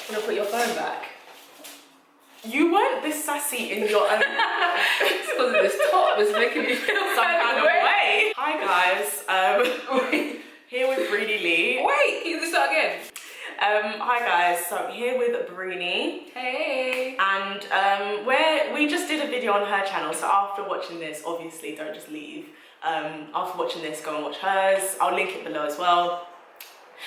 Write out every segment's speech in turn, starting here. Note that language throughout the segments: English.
I'm gonna put your phone back. You weren't this sassy in your own. It's because this top is making me feel Some kind of way. Hi guys, here with Breedy Lee. Wait, can you do that again? Hi guys, so I'm here with Breeny. Hey. And we just did a video on her channel, so after watching this, obviously don't just leave. After watching this, go and watch hers. I'll link it below as well.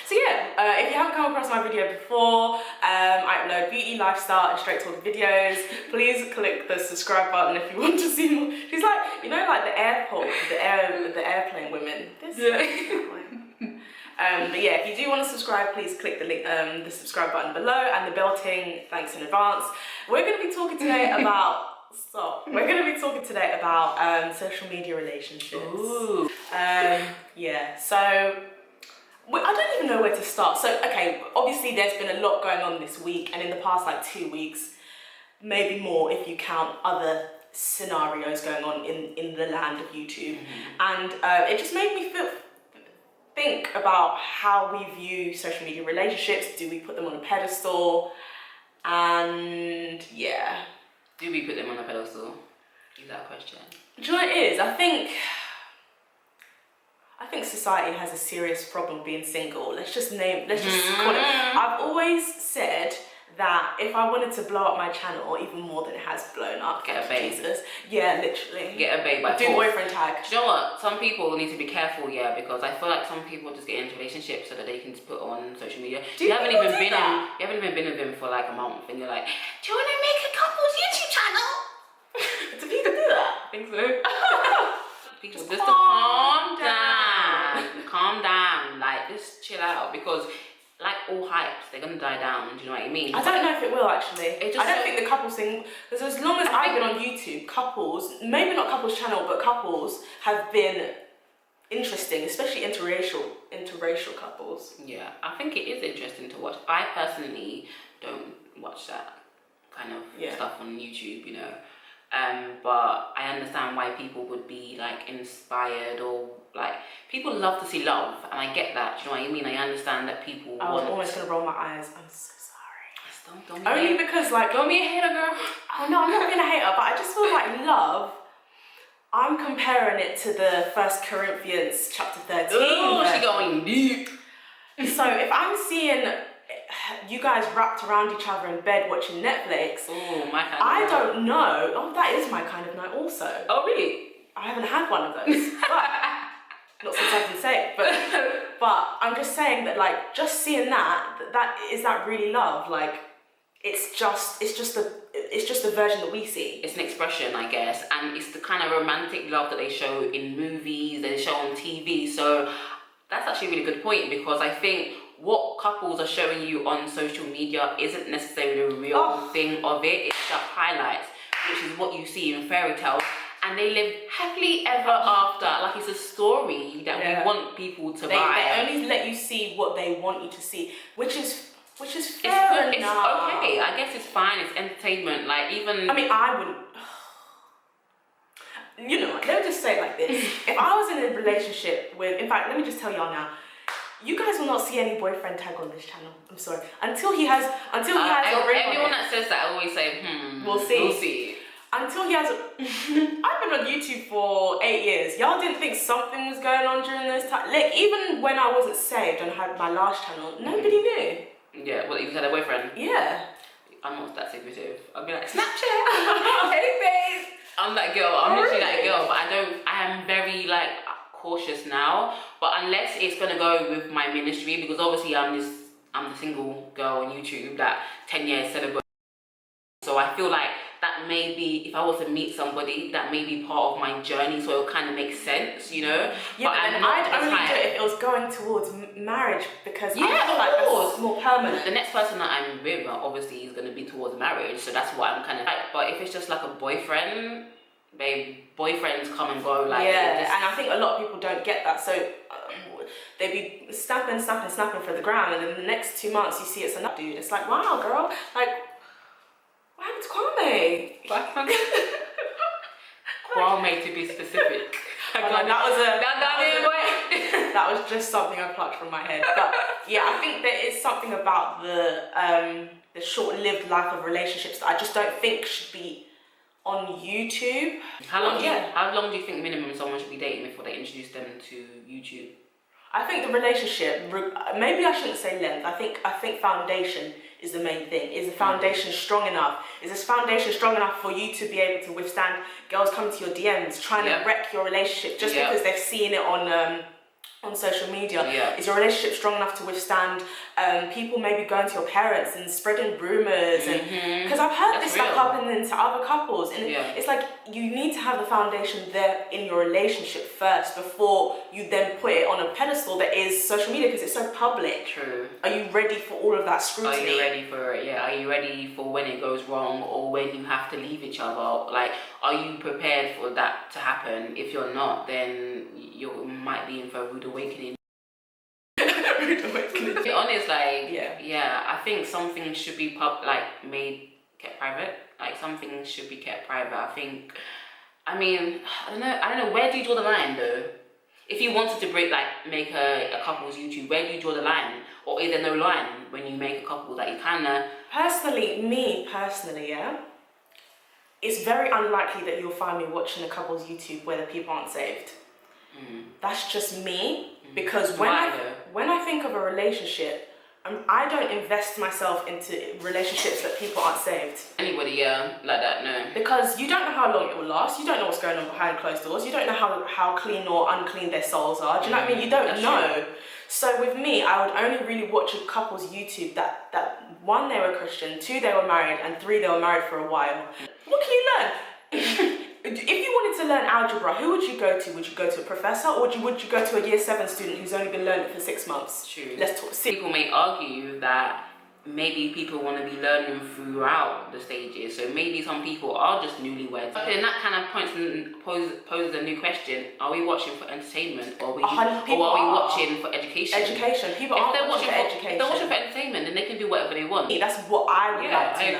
So yeah, if you haven't come across my video before, I upload beauty, lifestyle and straight talk videos. Please click the subscribe button if you want to see more. She's like, you know, like the airport, the airplane women. This but yeah, if you do want to subscribe, please click the link, the subscribe button below and the bell ting. Thanks in advance. We're going to be talking today about We're going to be talking today about social media relationships. Ooh. Yeah. So I don't even know where to start. So okay, obviously there's been a lot going on this week, and in the past like 2 weeks, maybe more if you count other scenarios going on in the land of YouTube. And it just made me think about how we view social media relationships. Do we put them on a pedestal? And yeah. Do we put them on a pedestal? Is that a question? Do you know what it is? I think society has a serious problem being single. Let's just call it. I've always said that if I wanted to blow up my channel even more than it has blown up, get a babe. Jesus. Yeah, literally. Get a babe by do boyfriend tag. Do you know what? Some people need to be careful, yeah, because I feel like some people just get into relationships so that they can just put on social media. You haven't even been with them for like a month, and you're like, do you want to make a couple's YouTube channel? Do people do that? I think so. People just to calm down. Calm down. Like, just chill out, because like all hypes, they're gonna die down. Do you know what I mean? I don't know if it will actually. I don't think the couples thing, because as long as I've been on YouTube, couples, maybe not couples channel, but couples have been interesting, especially interracial couples. Yeah, I think it is interesting to watch. I personally don't watch that kind of stuff on YouTube, you know. But I understand why people would be like inspired, or like people love to see love, and I get that. Do you know what I mean? I understand that people. I was almost gonna roll my eyes. I'm so sorry. Don't Only because like, don't be a hater, girl. Oh no, I'm not being a hater, but I just feel like love. I'm comparing it to the 1 Corinthians chapter 13. Oh, she going deep. So if I'm seeing you guys wrapped around each other in bed watching Netflix. Oh, my kind of I don't know. Oh, that is my kind of night also. Oh, really? I haven't had one of those. But, not since I can say it, but I'm just saying that, like, just seeing that really love? Like, it's just the version that we see. It's an expression, I guess, and it's the kind of romantic love that they show in movies, they show on TV. So that's actually a really good point, because I think what couples are showing you on social media isn't necessarily the real thing of it. It's just highlights, which is what you see in fairy tales, and they live happily ever after. Like, it's a story that we want people to buy. They only let you see what they want you to see, which is fair it's enough. It's okay. I guess it's fine. It's entertainment. Like, even. I mean, I wouldn't. You know what? Let me just say it like this. If I was in a relationship with, in fact, let me just tell y'all now. You guys will not see any boyfriend tag on this channel. I'm sorry. Until he has a ring on it. Everyone that says that always say, we'll see. We'll see. Until he has I've been on YouTube for 8 years. Y'all didn't think something was going on during those times? Like, even when I wasn't saved and had my last channel, nobody knew. Yeah, well, you had a boyfriend? Yeah. I'm not that secretive. I'll be like, Snapchat! Hey, babe! I'm that girl. I'm literally that girl, but I am very, like, cautious now. But unless it's gonna go with my ministry, because obviously I'm the single girl on YouTube that 10 years celibate. So I feel like that may be, if I was to meet somebody, that may be part of my journey, so it'll kind of make sense, you know? Yeah, but I'd only do it if it was going towards marriage, because I feel like that's more permanent. The next person that I'm with, obviously, is going to be towards marriage, so that's what I'm kind of like. But if it's just like a boyfriend, babe, boyfriends come and go. Like, yeah, and I think a lot of people don't get that, so they be snapping for the gram, and then the next 2 months you see it's another dude. It's like, wow, girl, like, what happened to Kwame? Kwame, to be specific. That was just something I plucked from my head. But yeah, I think there is something about the the short-lived life of relationships that I just don't think should be on YouTube. How long do you think minimum someone should be dating before they introduce them to YouTube? I think the relationship, maybe I shouldn't say length. I think foundation is the main thing. Is the foundation strong enough? Is this foundation strong enough for you to be able to withstand girls coming to your DMs trying to wreck your relationship just because they've seen it on social media? Is your relationship strong enough to withstand people maybe going to your parents and spreading rumors? And because I've heard this stuff happening to other couples, and it's like you need to have the foundation there in your relationship first before you then put it on a pedestal that is social media, because it's so public. True. Are you ready for all of that scrutiny? Are you ready for it? Yeah. Are you ready for when it goes wrong or when you have to leave each other? Like, are you prepared for that to happen? If you're not, then you might be in for a rude awakening. To be honest, like, I think something should be kept private. Like, something should be kept private. I don't know, where do you draw the line though? If you wanted to make a couple's YouTube, where do you draw the line? Or is there no line when you make a couple that you kinda... Me personally, yeah, it's very unlikely that you'll find me watching a couple's YouTube where the people aren't saved. That's just me, because when I think of a relationship, I don't invest myself into relationships that people aren't saved. Anybody, like that, no. Because you don't know how long it will last. You don't know what's going on behind closed doors. You don't know how clean or unclean their souls are. Do you know what I mean? You don't know. True. So with me, I would only really watch a couple's YouTube that one, they were Christian, two, they were married, and three, they were married for a while. What can you learn? If you wanted to learn algebra, who would you go to? Would you go to a professor, or would you go to a year 7 student who's only been learning it for 6 months? True. Let's talk. People may argue that maybe people want to be learning throughout the stages, so maybe some people are just newlyweds. But then that kind of poses a new question: are we watching for entertainment, or are we watching for education? Education. People aren't watching for education. If they're watching for entertainment, then they can do whatever they want. That's what I would like to know.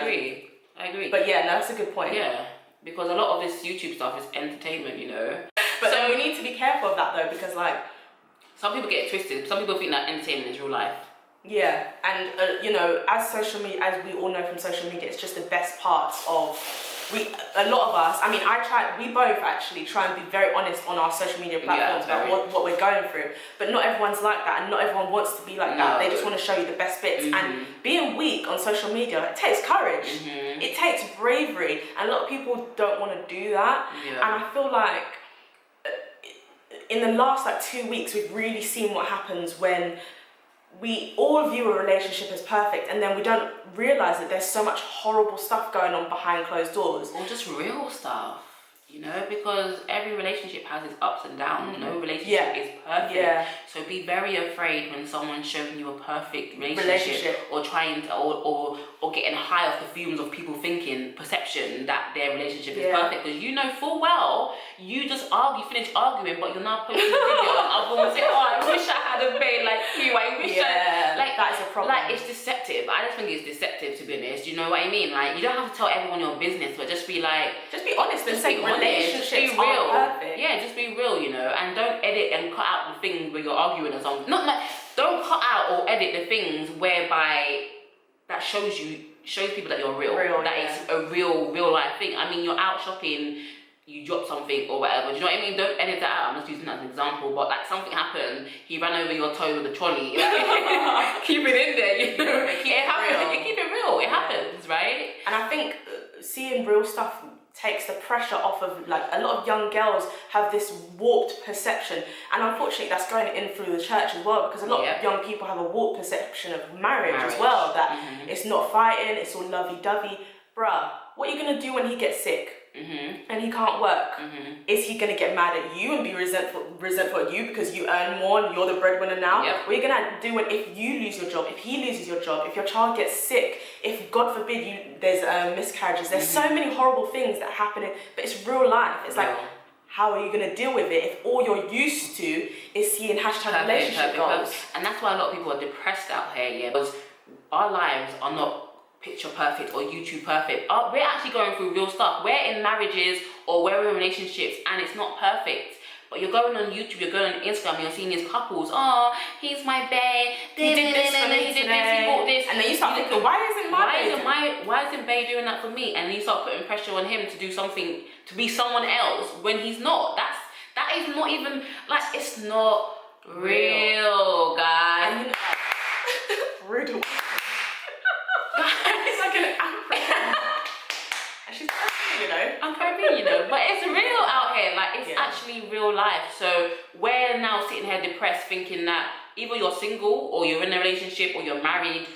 I agree. But yeah, no, that's a good point. Yeah. Because a lot of this YouTube stuff is entertainment, you know. But so we need to be careful of that though, because like... some people get it twisted. Some people think that entertainment is real life. Yeah, and you know, as we all know from social media, it's just the best part of... a lot of us, we both actually try and be very honest on our social media platforms about what we're going through. But not everyone's like that, and not everyone wants to be like that. They just want to show you the best bits. And being weak on social media, it takes courage. It takes bravery. And a lot of people don't want to do that. And I feel like in the last 2 weeks, we've really seen what happens when we all view a relationship as perfect, and then we don't realise that there's so much horrible stuff going on behind closed doors. Or just real stuff, you know, because every relationship has its ups and downs. No relationship is perfect. So be very afraid when someone's showing you a perfect relationship. Or trying to, or getting high off the fumes of people thinking, perception that their relationship is perfect. Because you know full well, you just finish arguing, but you're now posting a video and other ones say, oh, I wish I had a babe like you. I wish that's a problem. Like, it's deceptive. I just think it's deceptive, to be honest. You know what I mean? Like, you don't have to tell everyone your business, but just be honest and say relationships are real. Perfect. Yeah, just be real, you know, and don't edit and cut out the things where you're arguing or something. Don't cut out or edit the things whereby that shows people that you're real. That is a real life thing. I mean, you're out shopping, you drop something or whatever. Do you know what I mean? Don't edit that out. I'm just using that as an example. But something happened, he ran over your toe with a trolley. Keep it in there, you know. It happens. You keep it real. It happens, right? And I think seeing real stuff takes the pressure off of, a lot of young girls have this warped perception, and unfortunately that's going in through the church as well, because a lot of young people have a warped perception of marriage as well, that it's not fighting, it's all lovey-dovey. Bruh, what are you going to do when he gets sick and he can't work? Is he going to get mad at you and be resentful at you because you earn more and you're the breadwinner now? What are you going to do if you lose your job, if he loses your job, if your child gets sick, if God forbid there's miscarriages? There's so many horrible things that happen, but it's real life. It's like, how are you going to deal with it if all you're used to is seeing #relationship goals? And that's why a lot of people are depressed out here, because our lives are not picture perfect or YouTube perfect. We're actually going through real stuff. We're in marriages or we're in relationships and it's not perfect. But you're going on YouTube, you're going on Instagram, you're seeing these couples. Oh, he's my bae. He did this, he bought this. And then you start thinking, why isn't my why isn't Bay doing that for me? And you start putting pressure on him to do something, to be someone else when he's not. That is not even, like, it's not real, guys. And you know, rude. It's like an African. And she's Caribbean, you know. I'm Caribbean, you know, but it's real out here. Like, it's actually real life. So we're now sitting here depressed, thinking that either you're single or you're in a relationship or you're married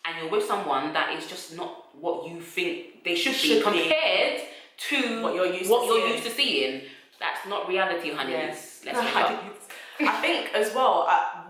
and you're with someone that is just not what you think they should be compared to what you're used to seeing. That's not reality, honey. Yes. Let's wake up. I think as well,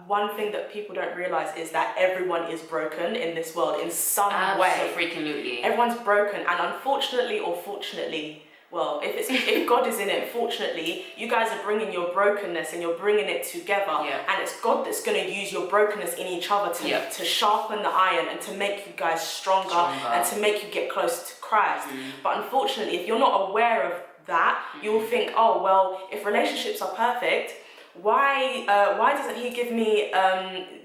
one thing that people don't realise is that everyone is broken in this world in some way. Absolutely. Everyone's broken, and unfortunately or fortunately, well, if God is in it, fortunately, you guys are bringing your brokenness and you're bringing it together, and it's God that's going to use your brokenness in each other to sharpen the iron and to make you guys stronger and to make you get closer to Christ. But unfortunately, if you're not aware of that, you'll think, oh well, if relationships are perfect, why doesn't he give me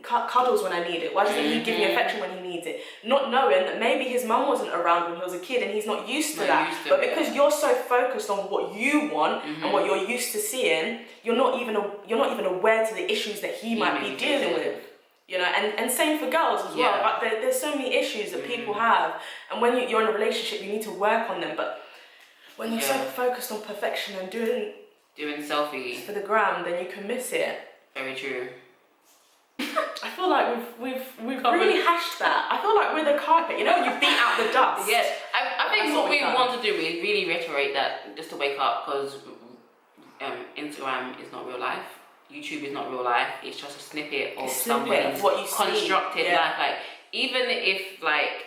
cuddles when I need it? Why doesn't he give me affection when he needs it? Not knowing that maybe his mum wasn't around when he was a kid and he's not used to that. But because you're so focused on what you want and what you're used to seeing, you're not even aware to the issues that he might be dealing with. You know, and same for girls as well. But there's so many issues that people have, and when you're in a relationship, you need to work on them. But when you're so focused on perfection and doing selfies for the gram, then you can miss it. Very true. I feel like we've really hashed that. I feel like we're the carpet, you know, when you beat out the dust. Yes, I think what we want to do is really reiterate that, just to wake up, because Instagram is not real life. YouTube is not real life. It's just a snippet of someone's constructed life. Like, even if like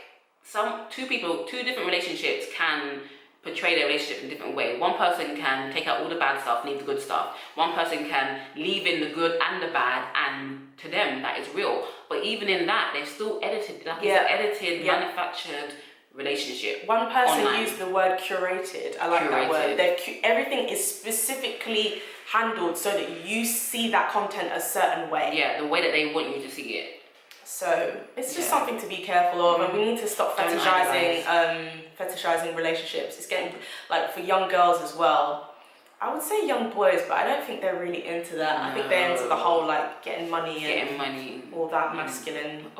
two different relationships can portray their relationship in a different way. One person can take out all the bad stuff, leave the good stuff. One person can leave in the good and the bad, and to them that is real. But even in that, they're still edited. Like it's an edited, manufactured relationship. One person used the word curated. I like that word. Everything is specifically handled so that you see that content a certain way. Yeah, the way that they want you to see it. So it's just something to be careful of, and we need to stop fetishizing relationships. It's getting, like, for young girls as well. I would say young boys, but I don't think they're really into that. I think they're into the whole like getting money, all that masculine,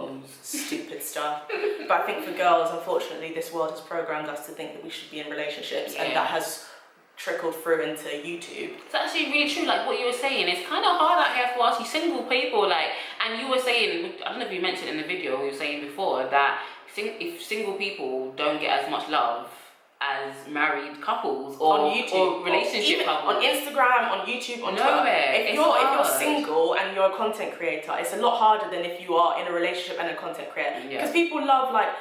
stupid stuff. But I think for girls, unfortunately, this world has programmed us to think that we should be in relationships, and that has trickled through into YouTube. It's actually really true, like what you were saying. It's kind of hard out here for us, you single people, like, and you were saying, I don't know if you mentioned in the video, you were saying before that if single people don't get as much love as married couples or on YouTube, or relationship couples, on Instagram, on YouTube, on nowhere. Twitter. If you're single and you're a content creator, it's a lot harder than if you are in a relationship and a content creator. Because people love, like,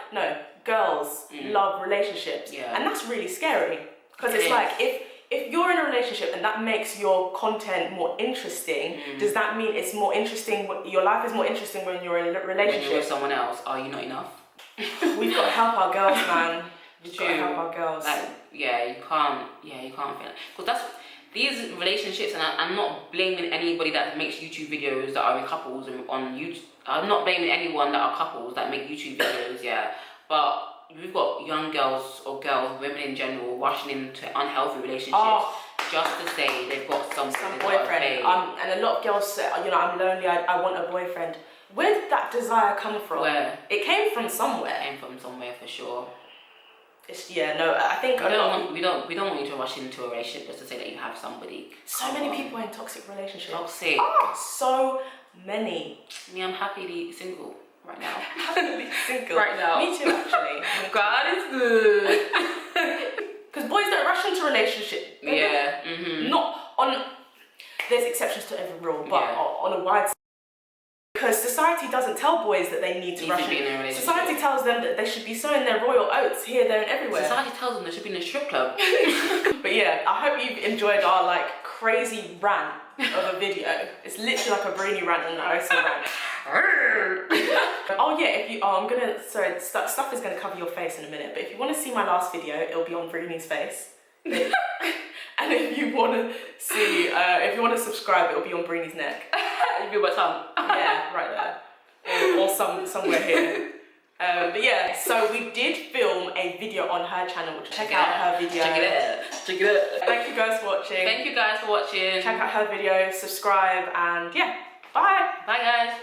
girls love relationships, and that's really scary. Because it's like, if you're in a relationship and that makes your content more interesting, does that mean it's more interesting? Your life is more interesting when you're in a relationship. When you're with someone else, are you not enough? We've got to help our girls, man. We've got to help our girls. Like, you can't feel it. Because these relationships, and I'm not blaming anybody that makes YouTube videos that are in couples on YouTube. I'm not blaming anyone that are couples that make YouTube videos, but we've got young girls or women in general, rushing into unhealthy relationships just to say they've got some boyfriend. And a lot of girls say, I'm lonely, I want a boyfriend. Where did that desire come from? Where? It came from somewhere. It came from somewhere for sure. I think we don't want you to rush into a relationship just to say that you have somebody. So many people are in toxic relationships. Toxic. So many. Me, I'm happily single right now. Happily single. Right now. Me too, actually. God is good. Because boys don't rush into relationships. Not on. There's exceptions to every rule, but on a wide. Because society doesn't tell boys that they need to rush in. Society tells them that they should be sowing their royal oats here, there, and everywhere. Society tells them they should be in a strip club. But yeah, I hope you've enjoyed our like crazy rant of a video. It's literally like a brainy rant and an icy rant. Stuff is gonna cover your face in a minute. But if you want to see my last video, it'll be on Bruni's face. And if you want to see, if you want to subscribe, it'll be on Bruni's neck. It'll be my tongue. Yeah, right there. Or somewhere here. But yeah, so we did film a video on her channel, which check out her video. Check it out. Check it out. Thank you guys for watching. Thank you guys for watching. Check out her video, subscribe, and yeah, bye. Bye guys.